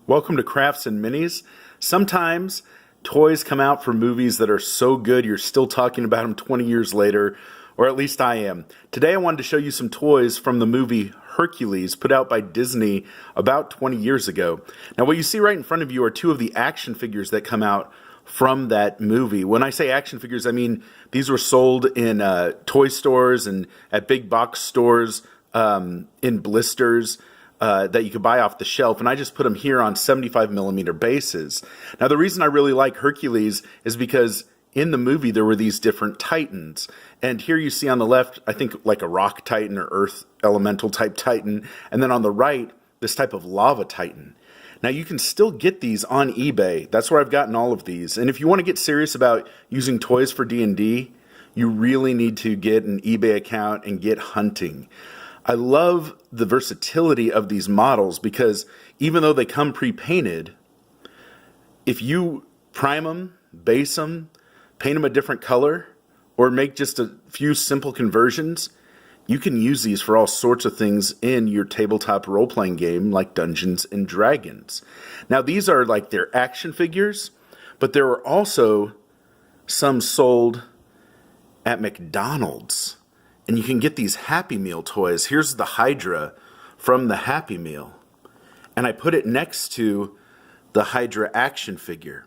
Welcome to Crafts and Minis. Sometimes toys come out for movies that are so good you're still talking about them 20 years later, or at least I am. Today I wanted to show you some toys from the movie Hercules, put out by Disney about 20 years ago. Now what you see right in front of you are two of the action figures that come out from that movie. When I say action figures, I mean these were sold in toy stores and at big box stores in blisters. That you could buy off the shelf, and I just put them here on 75mm bases. Now the reason I really like Hercules is because in the movie there were these different titans, and here you see on the left I think like a rock titan or earth elemental type titan, and then on the right this type of lava titan. Now you can still get these on eBay. That's where I've gotten all of these, and if you want to get serious about using toys for D&D, you really need to get an eBay account and get hunting. I love the versatility of these models because even though they come pre-painted, if you prime them, base them, paint them a different color, or make just a few simple conversions, you can use these for all sorts of things in your tabletop role-playing game like Dungeons and Dragons. Now these are like their action figures, but there are also some sold at McDonald's. And you can get these Happy Meal toys. Here's the Hydra from the Happy Meal. And I put it next to the Hydra action figure.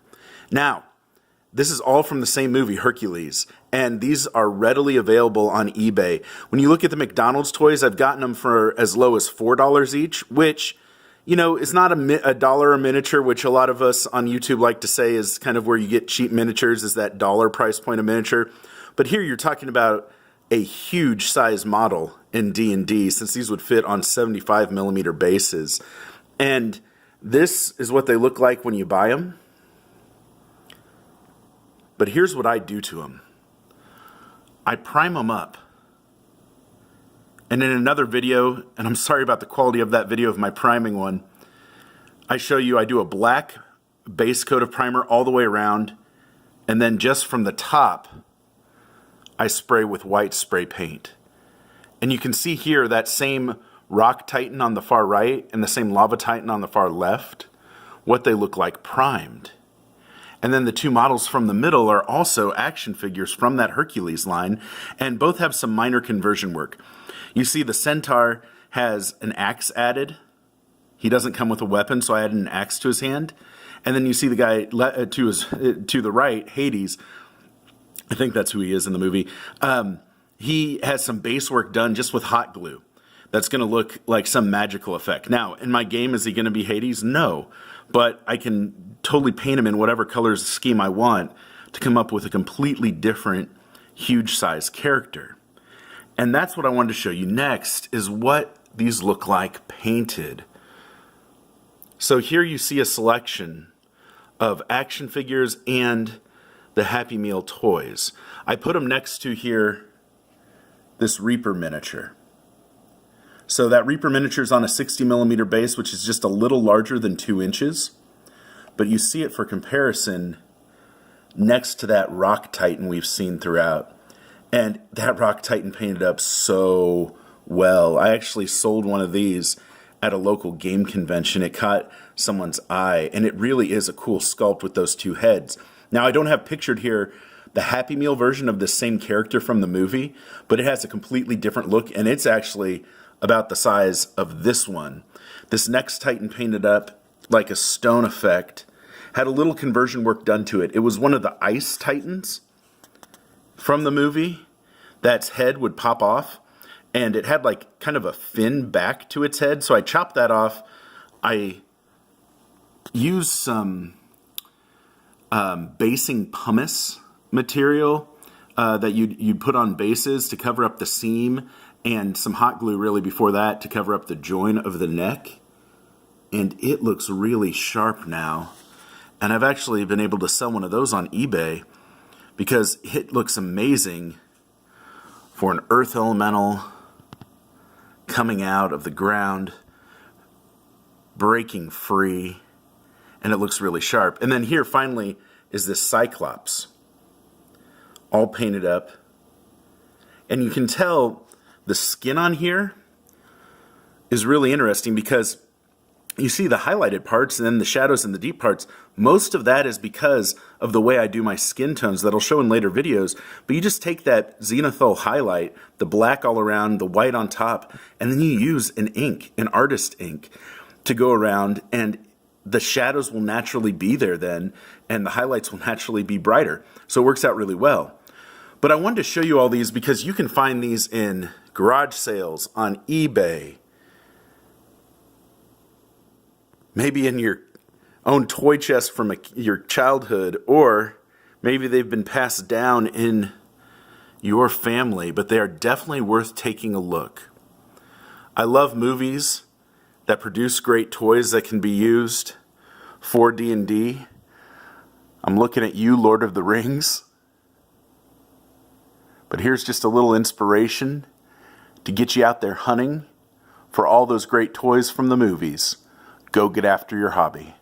Now, this is all from the same movie, Hercules. And these are readily available on eBay. When you look at the McDonald's toys, I've gotten them for as low as $4 each, which, you know, is not a dollar a miniature, which a lot of us on YouTube like to say is kind of where you get cheap miniatures, is that dollar price point a miniature. But here you're talking about a huge size model in D&D, since these would fit on 75mm bases. And this is what they look like when you buy them. But here's what I do to them. I prime them up. And in another video, and I'm sorry about the quality of that video of my priming one, I show you I do a black base coat of primer all the way around, and then just from the top I spray with white spray paint. And you can see here that same rock titan on the far right and the same lava titan on the far left, what they look like primed. And then the two models from the middle are also action figures from that Hercules line, and both have some minor conversion work. You see the centaur has an axe added. He doesn't come with a weapon, so I added an axe to his hand. And then you see the guy to the right, Hades, I think that's who he is in the movie. He has some base work done just with hot glue. That's going to look like some magical effect. Now, in my game, is he going to be Hades? No. But I can totally paint him in whatever colors scheme I want to come up with a completely different, huge size character. And that's what I wanted to show you next, is what these look like painted. So here you see a selection of action figures and the Happy Meal toys. I put them next to here this Reaper miniature. So that Reaper miniature is on a 60mm base, which is just a little larger than 2 inches. But you see it for comparison next to that Rock Titan we've seen throughout. And that Rock Titan painted up so well. I actually sold one of these at a local game convention. It caught someone's eye, and it really is a cool sculpt with those two heads. Now, I don't have pictured here the Happy Meal version of the same character from the movie, but it has a completely different look, and it's actually about the size of this one. This next Titan painted up like a stone effect, had a little conversion work done to it. It was one of the Ice Titans from the movie. That's head would pop off, and it had like kind of a fin back to its head, so I chopped that off. I used some basing pumice material that you'd put on bases to cover up the seam, and some hot glue really before that to cover up the join of the neck. And it looks really sharp now. And I've actually been able to sell one of those on eBay because it looks amazing for an earth elemental coming out of the ground, breaking free, and it looks really sharp. And then here finally is this Cyclops, all painted up. And you can tell the skin on here is really interesting because you see the highlighted parts and then the shadows and the deep parts. Most of that is because of the way I do my skin tones that'll show in later videos. But you just take that zenithal highlight, the black all around, the white on top, and then you use an ink, an artist ink, to go around, and the shadows will naturally be there then, and the highlights will naturally be brighter. So it works out really well. But I wanted to show you all these because you can find these in garage sales, on eBay, maybe in your own toy chest from your childhood, or maybe they've been passed down in your family, but they are definitely worth taking a look. I love movies that produce great toys that can be used for D&D. I'm looking at you, Lord of the Rings. But here's just a little inspiration to get you out there hunting for all those great toys from the movies. Go get after your hobby.